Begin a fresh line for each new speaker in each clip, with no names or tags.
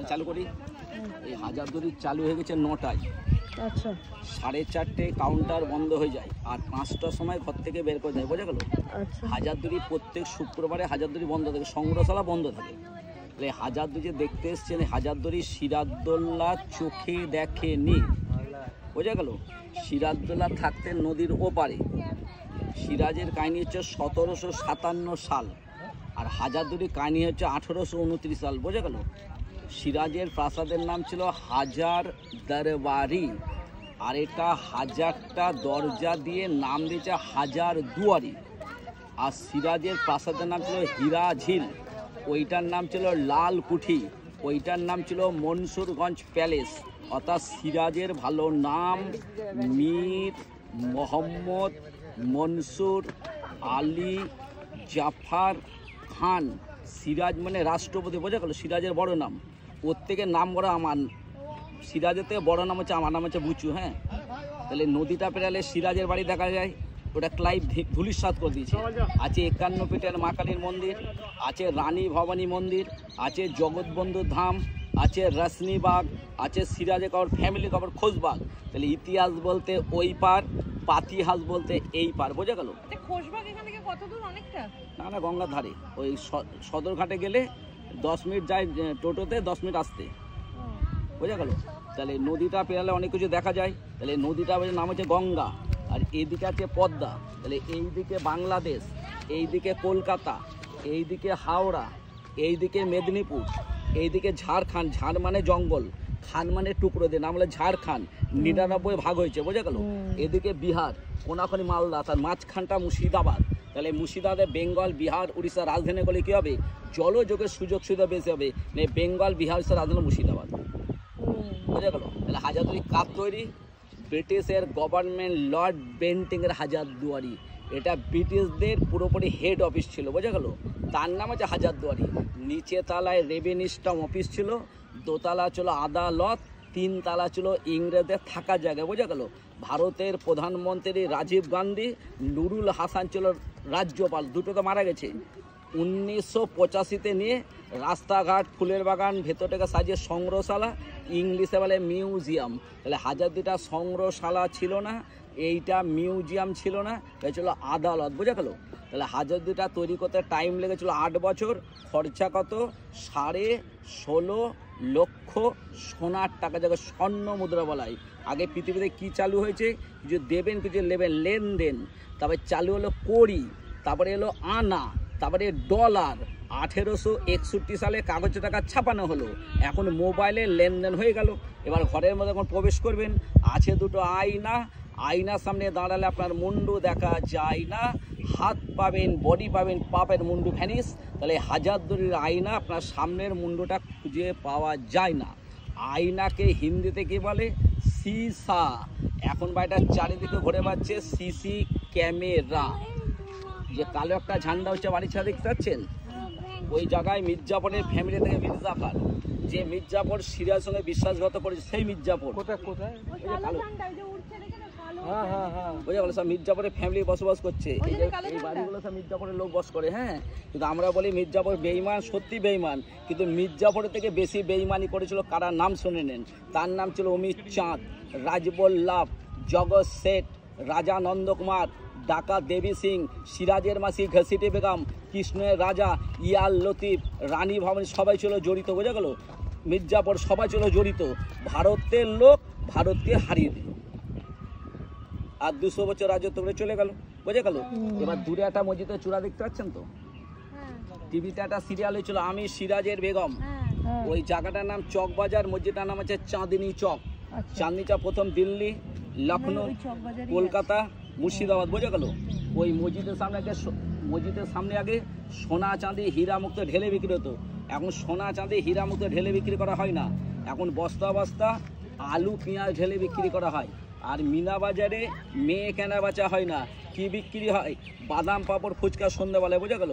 চালু করি। এই হাজারদুয়ারি চালু হয়ে গেছে 9টায়।
আচ্ছা,
4:30 কাউন্টার বন্ধ হয়ে যায়, আর 5টার সময় ঘর থেকে বের করে দেয়, বোঝা গেল।
আচ্ছা,
হাজারদুয়ারি প্রত্যেক শুক্রবারে হাজারদুয়ারি বন্ধ থাকে, সংগ্রহশালা বন্ধ থাকে। তাহলে হাজারদুয়ারি যে দেখতে এসছেন, হাজারদুয়ারি সিরাজদৌল্লা চোখে দেখেনি, বোঝা গেল। সিরাজদৌল্লা থাকতেন নদীর ওপারে। সিরাজের কাহিনী হচ্ছে 1757 সাল, আর হাজারদুয়ারির কাহিনী হচ্ছে 1829 সাল, বোঝা গেল। সিরাজের প্রাসাদের নাম ছিল হাজার দরবারি, আর এটা 1000টা দরজা দিয়ে নাম দিয়েছে হাজার দুয়ারি। আর সিরাজের প্রাসাদের নাম ছিল হীরা ঝিল, ওইটার নাম ছিল লাল কুঠি, ওইটার নাম ছিল মনসুরগঞ্জ প্যালেস। অর্থাৎ সিরাজের ভালো নাম মীর মোহাম্মদ মনসুর আলী জাফর খান। সিরাজ মানে রাষ্ট্রপতি, বোঝা গেল। সিরাজের বড় নাম, ওর থেকে নাম বড় আমার, সিরাজের থেকে বড় নাম হচ্ছে আমার নাম হচ্ছে বুচু। হ্যাঁ, তাহলে নদীটা পেরালে সিরাজের বাড়ি দেখা যায়, ওটা ক্লাইভ ধুলিস্বাদ করে দিয়েছে। আছে 51 ফিটের মা কালীর মন্দির, আছে রানী ভবানী মন্দির, আছে জগৎবন্ধু ধাম, আছে রশনিবাগ, আছে সিরাজে কাউর ফ্যামিলি কাউর খোঁজবাগ। তাহলে ইতিহাস বলতে ওই পার, পাতিহাস বলতে এই পার, বোঝা গেল।
খোশবাগ এখান থেকে কত দূর? অনেকটা
না, গঙ্গার ধারে। ওই সদরঘাটে গেলে 10 মিনিট যায় টোটোতে, 10 মিনিট আসতে, বোঝা গেল। তাহলে নদীটা পেরালে অনেক কিছু দেখা যায়। তাহলে নদীটা নাম হচ্ছে গঙ্গা, আর এইদিকে আছে পদ্মা। তাহলে এইদিকে বাংলাদেশ, এইদিকে কলকাতা, এইদিকে হাওড়া, এইদিকে মেদিনীপুর, এইদিকে ঝাড়খণ্ড। ঝাড় মানে জঙ্গল, খান মানে টুকরো দিয়ে, নাম হলো ঝাড়খণ্ড। 99 ভাগ হয়েছে, বোঝা গেল। এদিকে বিহার, কোনাখনি মালদা, তার মাঝখানটা মুর্শিদাবাদ। তাহলে মুর্শিদাবাদে বেঙ্গল, বিহার, উড়িষ্যা রাজধানী করলে কী হবে? জলযোগের সুযোগ সুবিধা বেশি হবে। বেঙ্গল, বিহার, উড়িষ্যা রাজধানী মুর্শিদাবাদ, বোঝা গেল। তাহলে হাজারদুয়ারি কার তৈরি? ব্রিটিশের গভর্নমেন্ট লর্ড বেন্টিংয়ের হাজারদুয়ারি। এটা ব্রিটিশদের পুরোপুরি হেড অফিস ছিল, বোঝা গেল। তার নাম হচ্ছে হাজারদুয়ারি। নিচে তলায় রেভিনিউ স্টাম্প অফিস ছিল, দোতলা ছিল আদালত, 3 তলা ছিল ইংরেজদের থাকার জায়গা, বোঝা গেল। ভারতের প্রধানমন্ত্রী রাজীব গান্ধী, নুরুল হাসান ছিল রাজ্যপাল, দুটো তো মারা গেছে। 1985-তে নিয়ে রাস্তাঘাট, ফুলের বাগান, ভেতরটাকে সাজিয়ে সংগ্রহশালা, ইংলিশে বলে মিউজিয়াম। তাহলে হাজারদুয়ারিটা সংগ্রহশালা ছিল না, এইটা মিউজিয়াম ছিল না, এটা ছিল আদালত, বোঝা গেল। তাহলে হাজারদুয়ারিটা তৈরি করতে টাইম লেগেছিল 8 বছর। খরচা কত? 16.5 লক্ষ সোনার টাকা, যাকে স্বর্ণ মুদ্রা বলা হয়। আগে পৃথিবীতে কি চালু হয়েছে? কিছু দেবেন, কিছু নেবেন, লেনদেন। তারপরে চালু হলো কড়ি, তারপরে এলো আনা, তারপরে ডলার। 1861 সালে কাগজে টাকা ছাপানো হলো। এখন মোবাইলে লেনদেন হয়ে গেল। এবার ঘরের মধ্যে যখন প্রবেশ করবেন, আছে দুটো আয়না, আয়নার সামনে দাঁড়ালে আপনার মুন্ডু দেখা যায় না, হাত পাবেন, বডি পাবেন, পাপের মুন্ডু ভ্যানিস। তাহলে হাজারদুয়ারির আয়না, আপনার সামনের মুন্ডুটা খুঁজে পাওয়া যায় না। আয়নাকে হিন্দিতে কি বলে? সিসা। এখন বাড়িটার চারিদিকে ঘুরে পাচ্ছে সিসি ক্যামেরা। যে কালো একটা ঝান্ডা হচ্ছে বাড়ির ছাদে, দেখতে পাচ্ছেন? ওই জায়গায় মির্জাপুরের ফ্যামিলি থেকে মির্জাফর, যে মির্জাপুর সিরিয়ার সঙ্গে বিশ্বাসঘাত করেছে, সেই মির্জাপুর। কোথায়? বোঝা গেল। সব মির্জাপুরের ফ্যামিলি বসবাস করছে। এই বাড়িগুলো সব মির্জাপুরের লোক বস করে। হ্যাঁ, কিন্তু আমরা বলি মির্জাপুর বেঈমান, সত্যি বেঈমান। কিন্তু মির্জাপুরের থেকে বেশি বেঈমানি করেছিল কারা? নাম শুনে নেন। তার নাম ছিল অমিত চাঁদ, রাজবল্লভ, জগৎ শেঠ, রাজা নন্দকুমার, ডাকা দেবী সিং, সিরাজের মাসি ঘসিটি বেগম, কৃষ্ণের রাজা ইয়াল লতিফ, রানী ভবানী, সবাই ছিল জড়িত, বোঝা গেল। মির্জাপুর সবাই ছিল জড়িত। ভারতের লোক ভারতকে হারিয়ে দিল, আর 200 বছর রাজত্ব করে চলে গেল, বোঝা গেল। এবার দূরে একটা মসজিদের চূড়া দেখতে পাচ্ছেন তো? টিভিতে একটা সিরিয়াল হয়েছিল আমি সিরাজের বেগম। ওই জায়গাটার নাম চকবাজার, মসজিদটার নাম হচ্ছে চাঁদনি চক। চাঁদনি চক প্রথম দিল্লি, লখনৌ, কলকাতা, মুর্শিদাবাদ, বোঝা গেল। ওই মসজিদের সামনে আগে সোনা চাঁদি হীরা মুক্ত ঢেলে বিক্রি হতো। এখন সোনা চাঁদি হীরা মুক্ত ঢেলে বিক্রি করা হয় না, এখন বস্তা বস্তা আলু পেঁয়াজ ঢেলে বিক্রি করা হয়। আর মিনা বাজারে মেয়ে কেনা বেচা হয় না, কি বিক্রি হয়? বাদাম, পাপড়, ফুচকা সন্ধ্যাবেলায়, বোঝা গেল।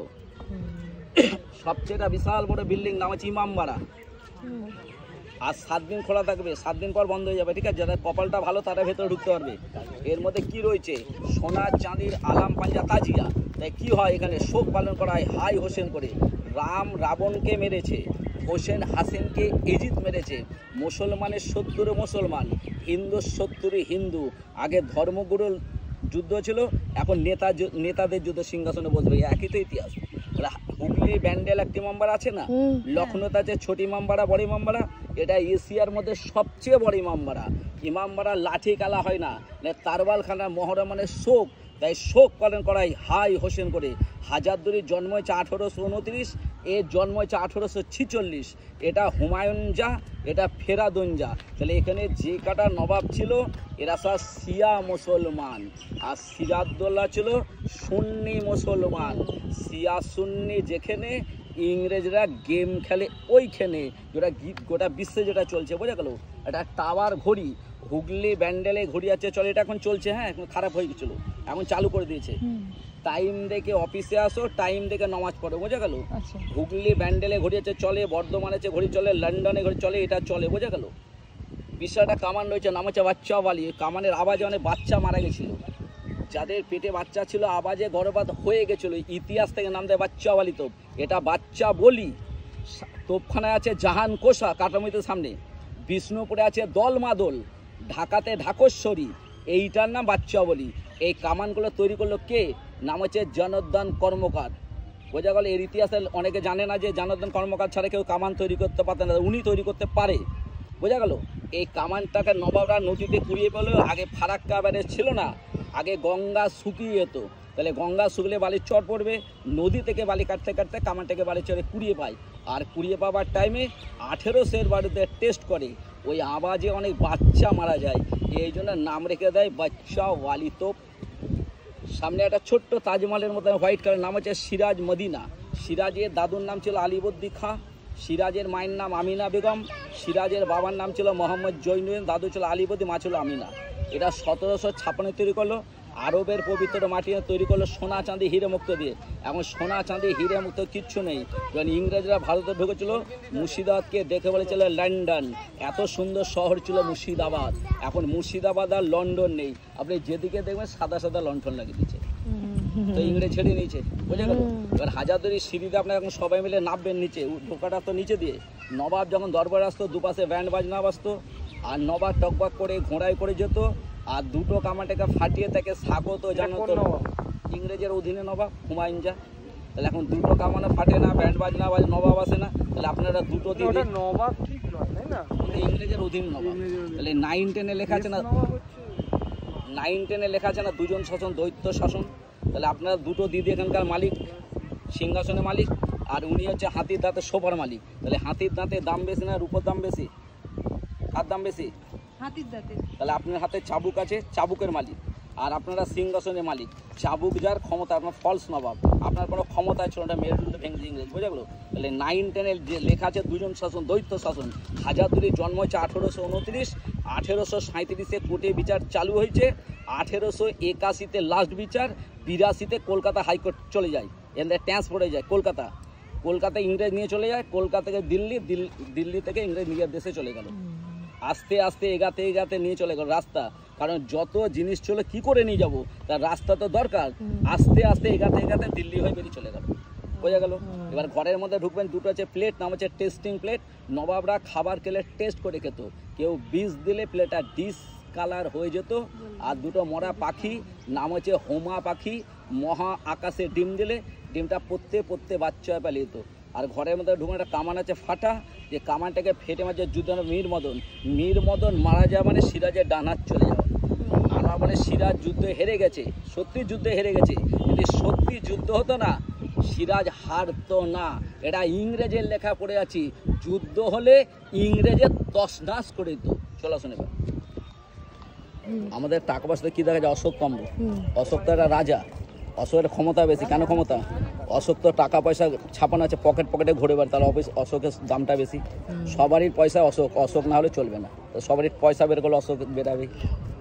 সবচেয়ে বিশাল বড় বিল্ডিং, নাম হচ্ছে ইমামবাড়া। আর 7 দিন খোলা থাকবে, 7 দিন পর বন্ধ হয়ে যাবে, ঠিক আছে? যাদের কপালটা ভালো তারা ভেতরে ঢুকতে পারবে। এর মধ্যে কি রয়েছে? সোনা চাঁদির আলাম পাঞ্জা তাজিয়া। তাই কি হয়? এখানে শোক পালন করা হয় হাই হোসেন করে। রাম রাবণকে মেরেছে, হোসেন হাসিনকে ইজিত মেরেছে। মুসলমানের 70 মুসলমান, হিন্দুর 70 হিন্দু। আগে ধর্মগুরুর যুদ্ধ ছিল, এখন নেতাদের যুদ্ধ, সিংহাসনে বসবে, একই তো ইতিহাস। হুগলি ব্যান্ডেল একটি মাম্বার আছে না, লখনৌতে আছে ছোট ইমামবাড়া, বড় ইমামবাড়া। এটা এশিয়ার মধ্যে সবচেয়ে বড় ইমামবাড়া। ইমামবাড়া লাঠি কালা হয় না, তারবাল খানা মহরমানের শোক, তাই শোক পালন করাই হাই হোসেন করে। হাজারদুয়ারির জন্ম হয়েছে 1829, এর জন্ম হয়েছে 1846। এটা হুমায়ুন জা, এটা ফেরাদুন জা। তাহলে এখানে যে কাটা নবাব ছিল এরা সব শিয়া মুসলমান, আর সিরাজদৌল্লা ছিল সুন্নি মুসলমান। শিয়া সুন্নি যেখানে ইংরেজরা গেম খেলে ওইখানে, যেটা গোটা বিশ্বে যেটা চলছে, বোঝা গেল। এটা টাওয়ার ঘড়ি, হুগলি ব্যান্ডেলে ঘড়ি আছে চলে, এটা এখন চলছে, হ্যাঁ এখন খারাপ হয়ে গেছিল, এখন চালু করে দিয়েছে। টাইম দেখে অফিসে আসো, টাইম দেখে নামাজ পড়ো, বোঝা গেল। হুগলি ব্যান্ডেলে ঘড়ি আছে চলে, বর্ধমানে আছে ঘড়ি চলে, লন্ডনে ঘড়ি চলে, এটা চলে, বোঝা গেল। বিশালটা কামান রয়েছে, নাম হচ্ছে বাচ্চা বালি। কামানের আওয়াজে অনেক বাচ্চা মারা গেছিল, যাদের পেটে বাচ্চা ছিল আওয়াজে গর্ভপাত হয়ে গেছিল, ইতিহাস থেকে নাম দেয় বাচ্চা বালি তোপ। এটা বাচ্চা বলি। তোপখানায় আছে জাহান কোষা কাটামিতের সামনে, বিষ্ণুপুরে আছে দলমাদল, ঢাকাতে ঢাকেশ্বরী, এইটার নাম বাচ্চা বলি। এই কামানগুলো তৈরি করলো কে, নাম হচ্ছে জনার্দন কর্মকার, বোঝা গেল। এর ইতিহাসে অনেকে জানে না যে জনার্দন কর্মকার ছাড়া কেউ কামান তৈরি করতে পারতেন না, উনি তৈরি করতে পারে, বোঝা গেল। এই কামানটাকে নবাবরা নদীতে কুড়িয়ে পেল। আগে ফারাক্কা ব্যারেজ ছিল না, আগে গঙ্গা শুকিয়ে যেত, তাহলে গঙ্গা শুকলে বালির চর পড়বে, নদী থেকে বালি কাটতে কাটতে কামানটাকে বালির চরে কুড়িয়ে পায়। আর কুড়িয়ে পাওয়ার টাইমে 1800 বাড়িতে টেস্ট করে, ওই আওয়াজে অনেক বাচ্চা মারা যায়, এই জন্য নাম রেখে দেয় বাচ্চা ওয়ালি তোপ। সামনে একটা ছোট্ট তাজমহলের মতো হোয়াইট কালার, নাম হচ্ছে সিরাজ মদিনা। সিরাজের দাদুর নাম ছিল আলিবদ্দি খা, সিরাজের মায়ের নাম আমিনা বেগম, সিরাজের বাবার নাম ছিল মোহাম্মদ জৈনুদ্দিন, দাদু ছিল আলিবদ্দি, মা ছিল আমিনা। এটা 1756 তৈরি করলো। আরবের পবিত্র মাটি তৈরি করলো সোনা চাঁদি হিরে মুক্ত দিয়ে। এখন সোনা চাঁদি হিরে মুক্ত কিচ্ছু নেই। যখন ইংরেজরা ভারতে ঢুকেছিল, মুর্শিদাবাদকে দেখে বলেছিল লন্ডন, এত সুন্দর শহর ছিল মুর্শিদাবাদ। এখন মুর্শিদাবাদ আর লন্ডন নেই, আপনি যেদিকে দেখবেন সাদা সাদা লণ্ঠন লাগিয়ে দিচ্ছে, তো ইংরেজ ছেড়ে নিয়েছে, বুঝে গেল। এবার হাজারদুয়ারির সিঁড়িতে আপনার এখন সবাই মিলে নামবেন নিচে, ঢোকাটা তো নিচে দিয়ে। নবাব যখন দরবারে আসতো, দুপাশে ব্যান্ড বাজনা বাজতো, আর নবাব টকবাক করে ঘোড়ায় করে যেত, আর দুটো কামানটাকে ফাটিয়ে তাকে স্বাগত জানাতো। ইংরেজের অধীনে নবাব হুমায়ুন জা। তাহলে এখন দুটো কামানো ফাটে না, ব্যান্ড বাজনা বাজ, নবাব আসে না, তাহলে আপনারা দুটো দিয়ে
নবাব ঠিক নয়, তাই না?
ইংরেজের অধীন নবাব। তাহলে 9-10 লেখা আছে না, 9-10 লেখা আছে না দুজন শাসন দৈত্য শাসন। তাহলে আপনারা দুটো দিদি এখানকার মালিক, সিংহাসনের মালিক, আর উনি হচ্ছে হাতির দাঁতের সোফার মালিক। তাহলে হাতির দাঁতের দাম বেশি না রূপোর দাম বেশি, কার দাম বেশি?
হাতির দাঁতের।
তাহলে আপনার হাতে চাবুক আছে, চাবুকের মালিক, আর আপনারা সিংহাসনের মালিক। চাবুক যার ক্ষমতা, আপনার ফলস নবাব, আপনার কোনো ক্ষমতা ছিল না, মেরুদণ্ড ভেঙে ইংরেজ, বোঝা গেল। তাহলে 9-10 যে লেখা আছে দুজন শাসন দৈত্য শাসন। হাজারদুয়ারির জন্ম হচ্ছে 1829, 1837-এ কোর্টে বিচার চালু হয়েছে, 1881-তে লাস্ট বিচার, 82-তে কলকাতা হাইকোর্ট চলে যায়, এদের ট্রান্সফার হয়ে যায় কলকাতা। কলকাতায় ইংরেজ নিয়ে চলে যায়, কলকাতা থেকে দিল্লি, দিল্লি থেকে ইংরেজ নিজের দেশে চলে গেল। আস্তে আস্তে এগাতে এগাতে নিয়ে চলে গেল রাস্তা, কারণ যত জিনিস ছিল কি করে নিয়ে যাব, তার রাস্তা তো দরকার। আস্তে আস্তে এগাতে এগাতে দিল্লি হয়ে বেরিয়ে চলে গেল, বোঝা গেল। এবার ঘরের মধ্যে ঢুকবেন, দুটো আছে প্লেট, নাম হচ্ছে টেস্টিং প্লেট। নবাবরা খাবার খেলে টেস্ট করে খেত, কেউ বিষ দিলে প্লেটটা ডিস কালার হয়ে যেত। আর দুটো মরা পাখি, নাম হচ্ছে হোমা পাখি, মহা আকাশে ডিম দিলে ডিমটা পড়তে পড়তে বাচ্চা পালিয়ে যেত। আর ঘরের মধ্যে ঢুকে একটা কামান আছে ফাটা, যে কামানটাকে ফেটে মাঝে যুদ্ধ, মীর মদন মারা যাওয়া মানে সিরাজের ডান হাত চলে যাওয়া। আমরা বলে সিরাজ যুদ্ধে হেরে গেছে, সত্যি যুদ্ধে হেরে গেছে, যদি সত্যি যুদ্ধ হতো না সিরাজ হারতো না। এটা ইংরেজের লেখা পড়ে আছি, যুদ্ধ হলে ইংরেজের তছনছ করে দিত। চলো শুনে আমাদের টাকা পয়সা কি দেখা যায়, অশোক স্তম্ভ। অশোক তো একটা রাজা, অশোকের ক্ষমতা বেশি। কেন ক্ষমতা? অশোক তো টাকা পয়সা ছাপানো আছে, পকেটে ঘুরে বেড়ায়, তাহলে অশোকের দামটা বেশি। সবারই পয়সা অশোক না হলে চলবে না, তো সবারই পয়সা বের করলে অশোক বেরাবে,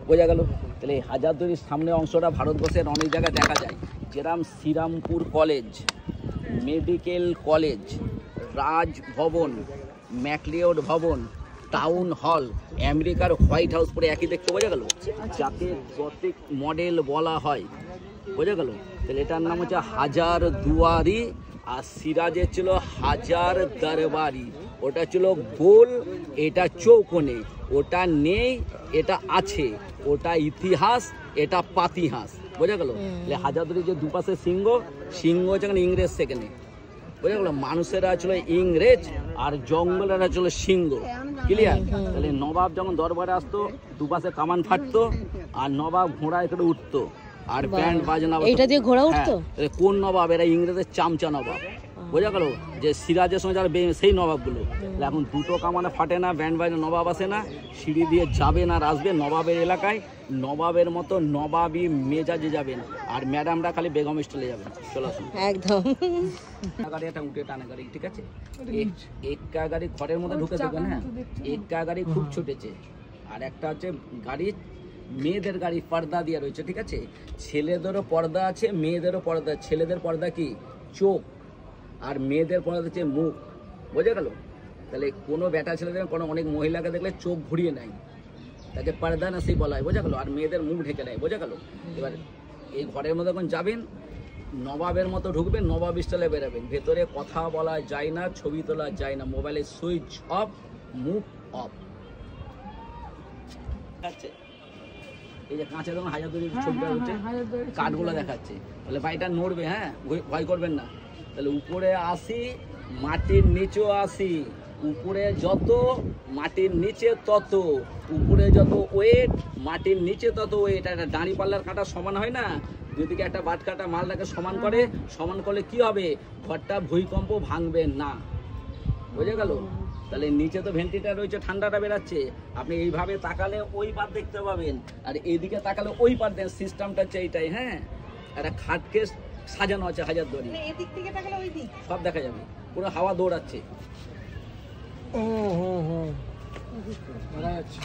বোঝা গেল। তাহলে এই হাজারদুয়ারির সামনে অংশটা ভারতবর্ষের অনেক জায়গায় দেখা যায়, যেরকম Srirampur college, medical college, Raj Bhavan, McLeod Bhavan, town hall, আমেরিকার হোয়াইট হাউস পরে একই দেখতে, বোঝা গেল, যাকে গতিক মডেল বলা হয়, বোঝা গেল। তাহলে এটার নাম হচ্ছে হাজার দুয়ারি, আর সিরাজের ছিল হাজার দরবারি। ওটা ছিল গোল, এটা চৌকোনে, ওটা নেই, এটা আছে, ওটা ইতিহাস, এটা পাতিহাস। বোঝা গেল? হাজারদুয়ারি যে দুপাশে সিংহ, সিংহ হচ্ছে এখানে ইংরেজ সেখানে। বোঝা গেল? মানুষেরা ছিল ইংরেজ আর জঙ্গলেরা ছিল সিংহ। ক্লিয়ার? তাহলে নবাব যখন দরবারে আসতো দুপাশে কামান ফাটতো আর নবাব ঘোড়ায় করে উঠতো আর ব্যান্ড বাজনা বাজতো।
এইটা দিয়ে ঘোড়া উঠতো?
হ্যাঁ, কোন নবাব? এরা ইংরেজের চামচা নবাব। বোঝা গেল? যে সিরাজের সঙ্গে যারা সেই নবাবগুলো। এখন দুটো কামানে ফাটে না, ব্যান্ড বাজনা, নবাব আসে না, সিঁড়ি দিয়ে যাবেন আর আসবেন নবাবের এলাকায়, নবাবের মতো নবাবী মেজাজে যাবেন। আর ম্যাডামরা খালি বেগম স্টাইলে যাবেন। চলে আসুন।
একদম।
গাড়ি একটা উঠে টানা গাড়ি, ঠিক আছে? এক্কা গাড়ি ঘরের মধ্যে ঢুকে দেবেন। হ্যাঁ, এক্কা গাড়ি খুব ছুটেছে। আর একটা হচ্ছে গাড়ি, মেয়েদের গাড়ি পর্দা দিয়ে রয়েছে, ঠিক আছে? ছেলেদেরও পর্দা আছে, মেয়েদেরও পর্দা। ছেলেদের পর্দা কি? চোখ, আর মেয়েদের পর্দা হচ্ছে মুখ। বোঝা গেল? তাহলে কোনো বেটা ছেলেদের, কোনো অনেক মহিলাকে দেখলে চোখ ঘুরিয়ে নেয়, তাকে পর্দা নাসি বলা হয়। বোঝা গেল? আর মেয়েদের মুখ ঢেকে নেয়। বোঝা গেল? এবার এই ঘরের মধ্যে যখন যাবেন নবাবের মতো ঢুকবেন, নবাব স্টাইলে বেরাবেন। ভেতরে কথা বলা যায় না, ছবি তোলা যায় না, মোবাইলের সুইচ অফ, মুখ অফ। দেখাচ্ছে এই যে কাঁচা যখন হাজারদুয়ারির ছবিটা হচ্ছে, কাঠগুলো দেখাচ্ছে। তাহলে বাড়িটা নড়বে, হ্যাঁ, ভয় করবেন না। তাহলে উপরে আসি, মাটির নিচেও আসি। উপরে যত, মাটির নিচে তত। উপরে যত ওয়েট, মাটির নিচে তত ওয়েট। একটা দাঁড়ি পাল্লার কাঁটা সমান হয় না, দুদিকে একটা বাট কাটা মালটাকে সমান করে, সমান করলে কি হবে? ঘরটা ভূমিকম্প ভাঙবে না। বুঝে গেল? তাহলে নিচে তো ভেন্টিলেটর রয়েছে, ঠান্ডাটা বেরাচ্ছে। আপনি এইভাবে তাকালে ওই পার দেখতে পাবেন, আর এইদিকে তাকালে ওই পার দেন। সিস্টেমটা হচ্ছে এইটাই। হ্যাঁ, একটা খাটকে সাজানো আছে হাজারদুয়ারি,
এদিক থেকে তাকালে ওই দিক
সব দেখা যাবে। পুরো হাওয়া দৌড়াচ্ছে।
বোঝা যাচ্ছে।